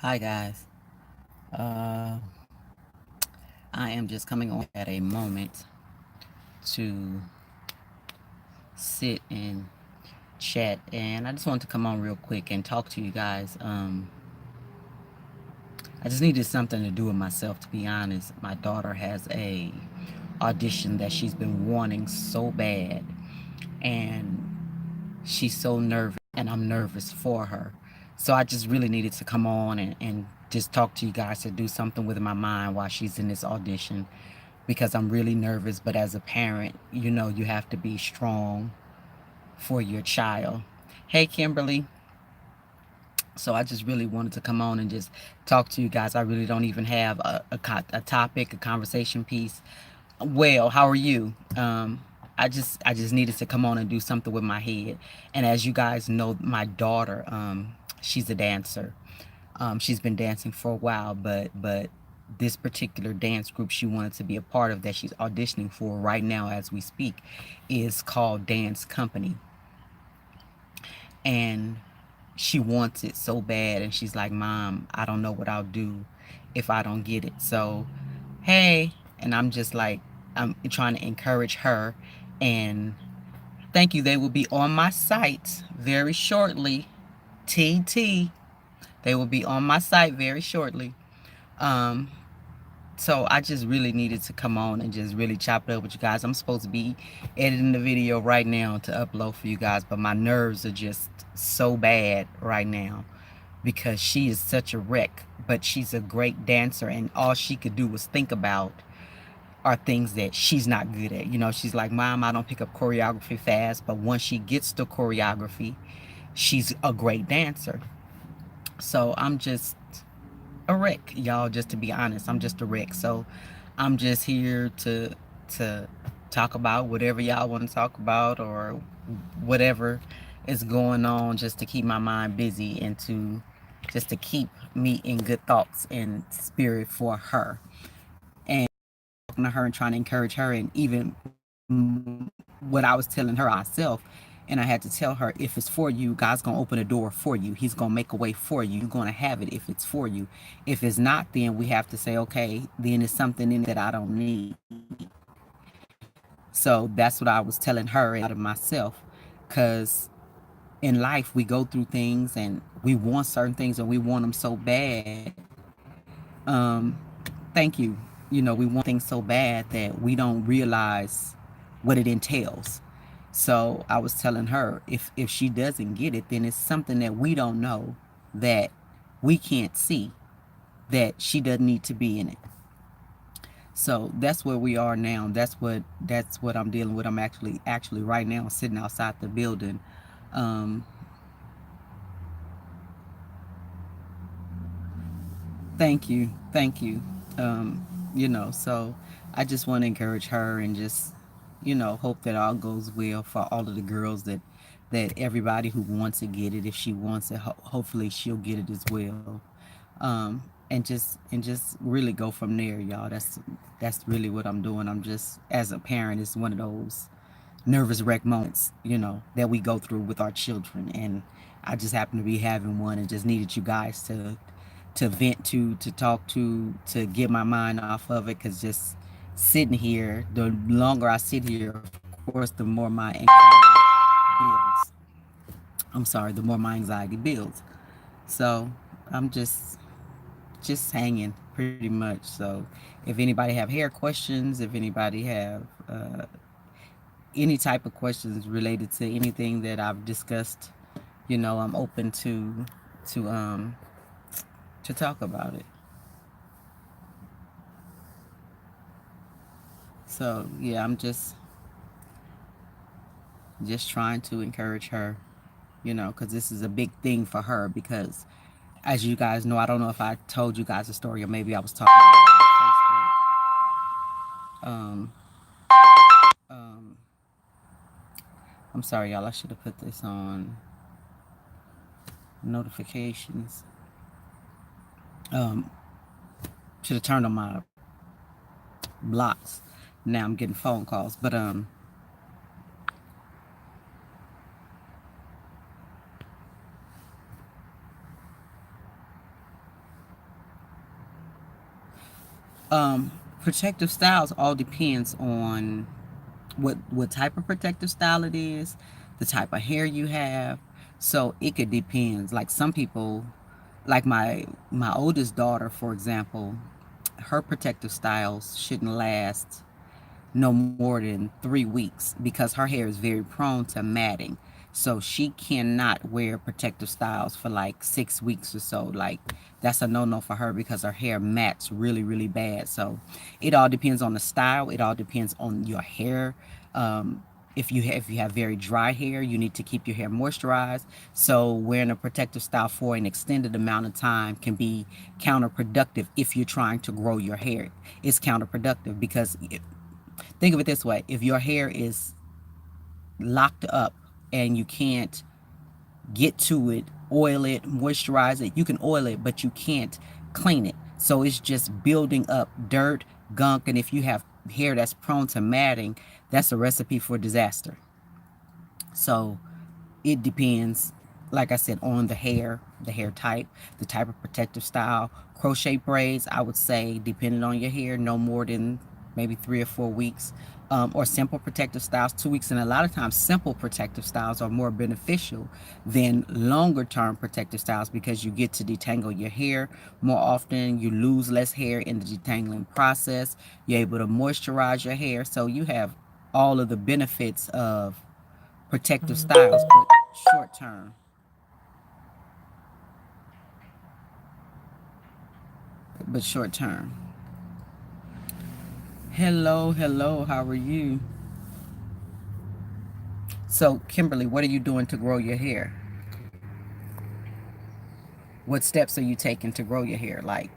Hi guys. Uh, I am just coming on at a moment to sit and chat, and I just wanted to come on real quick and talk to you guys. I just needed something to do with myself, to be honest. My daughter has a audition that she's been wanting so bad, and she's so nervous, and I'm nervous for her. So I just really needed to come on and just talk to you guys to do something with my mind while she's in this audition because I'm really nervous. But as a parent, you have to be strong for your child. Hey, Kimberly. So I just really wanted to come on and just talk to you guys. I really don't even have a topic, a conversation piece. Well, how are you? I just needed to come on and do something with my head. And as you guys know, my daughter, she's a dancer. She's been dancing for a while, but this particular dance group she wanted to be a part of that she's auditioning for right now as we speak is called Dance Company. And she wants it so bad, and she's like, Mom, I don't know what I'll do if I don't get it. So, hey, and I'm just like, I'm trying to encourage her. And thank you. They will be on my site very shortly. TT. They will be on my site very shortly. Um, so I just really needed to come on and just really chop it up with you guys. I'm supposed to be editing the video right now to upload for you guys, but my nerves are just so bad right now because she is such a wreck, but she's a great dancer, and all she could do was think about are things that she's not good at. She's like, Mom, I don't pick up choreography fast, but once she gets the choreography, she's a great dancer. So I'm just a wreck, y'all. Just to be honest, I'm just a wreck. So I'm just here to talk about whatever y'all want to talk about, or whatever is going on, just to keep my mind busy and to just to keep me in good thoughts and spirit for her. And talking to her and trying to encourage her, and even what I was telling her myself. And I had to tell her, if it's for you, God's going to open a door for you. He's going to make a way for you. You're going to have it if it's for you. If it's not, then we have to say, okay, then it's something in it that I don't need. So that's what I was telling her out of myself. Because in life, we go through things and we want certain things and we want them so bad. Um, Thank you. We want things so bad that we don't realize what it entails. So I was telling her, if she doesn't get it, then it's something that we don't know, that we can't see, that she doesn't need to be in it. So that's where we are now. That's what I'm dealing with. I'm actually right now sitting outside the building. Um, Thank you. Thank you. So I just want to encourage her and just, hope that all goes well for all of the girls, that everybody who wants to get it, if she wants it, hopefully she'll get it as well. And just really go from there, y'all. That's really what I'm doing. I'm just, as a parent, it's one of those nervous wreck moments, that we go through with our children. And I just happen to be having one and just needed you guys to vent to talk to get my mind off of it. Because just sitting here, the longer I sit here, of course, the more my anxiety builds. I'm sorry, the more my anxiety builds. So I'm just hanging pretty much. So if anybody have hair questions, if anybody have any type of questions related to anything that I've discussed, I'm open to um to talk about it. So yeah, I'm just trying to encourage her, because this is a big thing for her. Because as you guys know, I don't know if I told you guys a story, or maybe I was talking about it on Facebook. Um, I'm sorry, y'all. I should have put this on notifications. Um, should have turned on my blocks. Now I'm getting phone calls, but Protective styles all depends on what type of protective style it is, the type of hair you have. So it could depend. Like some people, like my oldest daughter, for example, her protective styles shouldn't last no more than 3 weeks because her hair is very prone to matting. So she cannot wear protective styles for like 6 weeks or so. Like that's a no-no for her because her hair mats really, really bad. So it all depends on the style. It all depends on your hair. Um, if you have very dry hair, you need to keep your hair moisturized. So wearing a protective style for an extended amount of time can be counterproductive if you're trying to grow your hair. It's counterproductive because think of it this way: if your hair is locked up and you can't get to it, oil it, moisturize it, you can oil it, but you can't clean it. So it's just building up dirt, gunk, and if you have hair that's prone to matting, that's a recipe for disaster. So it depends, like I said, on the hair type, the type of protective style. Crochet braids, I would say, depending on your hair, no more than maybe 3 or 4 weeks. Or simple protective styles, 2 weeks. And a lot of times, simple protective styles are more beneficial than longer term protective styles because you get to detangle your hair more often. You lose less hair in the detangling process. You're able to moisturize your hair. So you have all of the benefits of protective styles, but short term. But short term. Hello, hello. How are you? So, Kimberly, what are you doing to grow your hair? What steps are you taking to grow your hair? Like,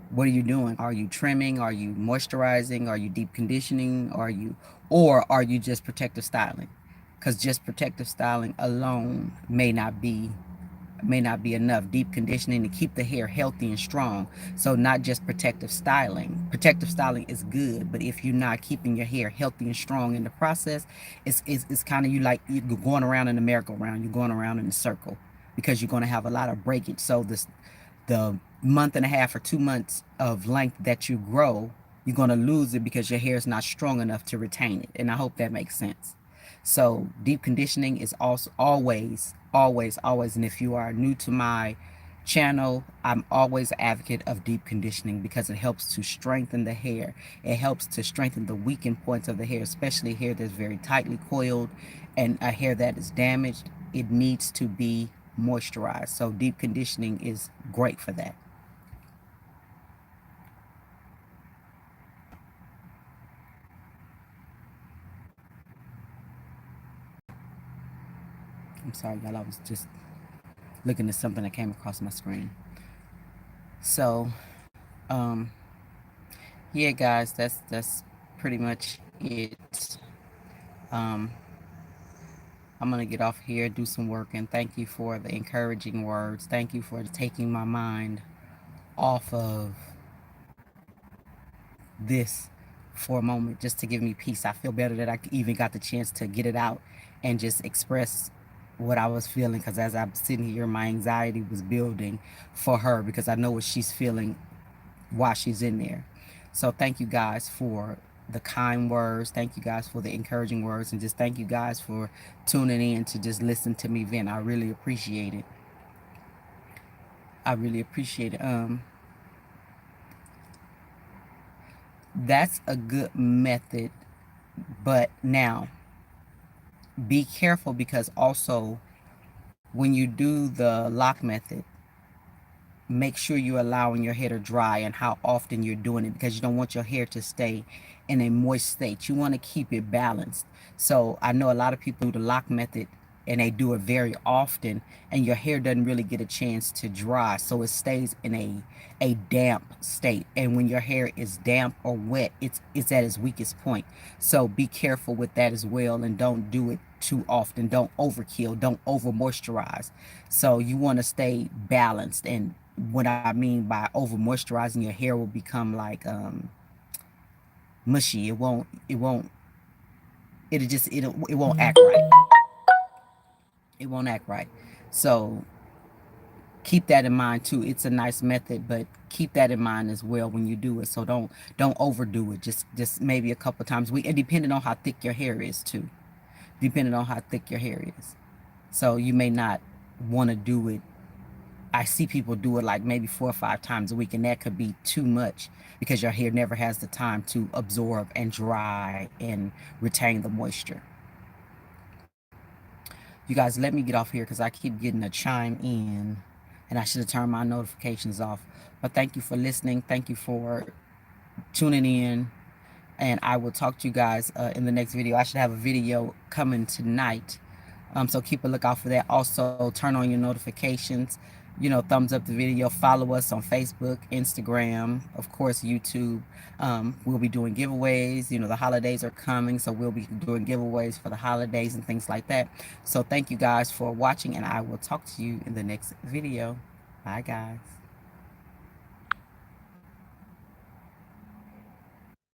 what are you doing? Are you trimming? Are you moisturizing? Are you deep conditioning? Or are you just protective styling? Because just protective styling alone may not be enough. Deep conditioning to keep the hair healthy and strong. So not just protective styling. Protective styling is good, but if you're not keeping your hair healthy and strong in the process, it's kind of you like you're going around in a merry-go-round. You're going around in a circle because you're going to have a lot of breakage. So the month and a half or 2 months of length that you grow, you're going to lose it because your hair is not strong enough to retain it. And I hope that makes sense. So deep conditioning is also always, and if you are new to my channel, I'm always an advocate of deep conditioning because it helps to strengthen the hair. It helps to strengthen the weakened points of the hair, especially hair that's very tightly coiled and a hair that is damaged. It needs to be moisturized. So deep conditioning is great for that. I'm sorry, y'all. I was just looking at something that came across my screen. So, um, yeah, guys, that's pretty much it. Um, I'm gonna get off here, do some work, and thank you for the encouraging words. Thank you for taking my mind off of this for a moment, just to give me peace. I feel better that I even got the chance to get it out and just express what I was feeling. Because as I'm sitting here, my anxiety was building for her because I know what she's feeling while she's in there. So thank you guys for the kind words. Thank you guys for the encouraging words. And just thank you guys for tuning in to just listen to me vent. I really appreciate it. I really appreciate it. That's a good method. But now be careful because also when you do the lock method, make sure you're allowing your hair to dry and how often you're doing it because you don't want your hair to stay in a moist state. You want to keep it balanced. So I know a lot of people do the lock method and they do it very often and your hair doesn't really get a chance to dry, so it stays in a damp state, and when your hair is damp or wet, it's at its weakest point. So be careful with that as well, and don't do it too often. Don't overkill, don't over moisturize. So you want to stay balanced, and what I mean by over moisturizing, your hair will become like mushy. It won't act right. It won't act right. So keep that in mind too. It's a nice method, but keep that in mind as well when you do it. So don't overdo it. Just maybe a couple times a week, and depending on how thick your hair is too. Depending on how thick your hair is. So you may not want to do it. I see people do it like maybe 4 or 5 times a week, and that could be too much because your hair never has the time to absorb and dry and retain the moisture. You guys, let me get off here because I keep getting a chime in, and I should have turned my notifications off. But thank you for listening. Thank you for tuning in, and I will talk to you guys in the next video. I should have a video coming tonight, so keep a lookout for that. Also, turn on your notifications. Thumbs up the video. Follow us on Facebook, Instagram, of course, YouTube. We'll be doing giveaways. The holidays are coming, so we'll be doing giveaways for the holidays and things like that. So thank you guys for watching, and I will talk to you in the next video. Bye, guys.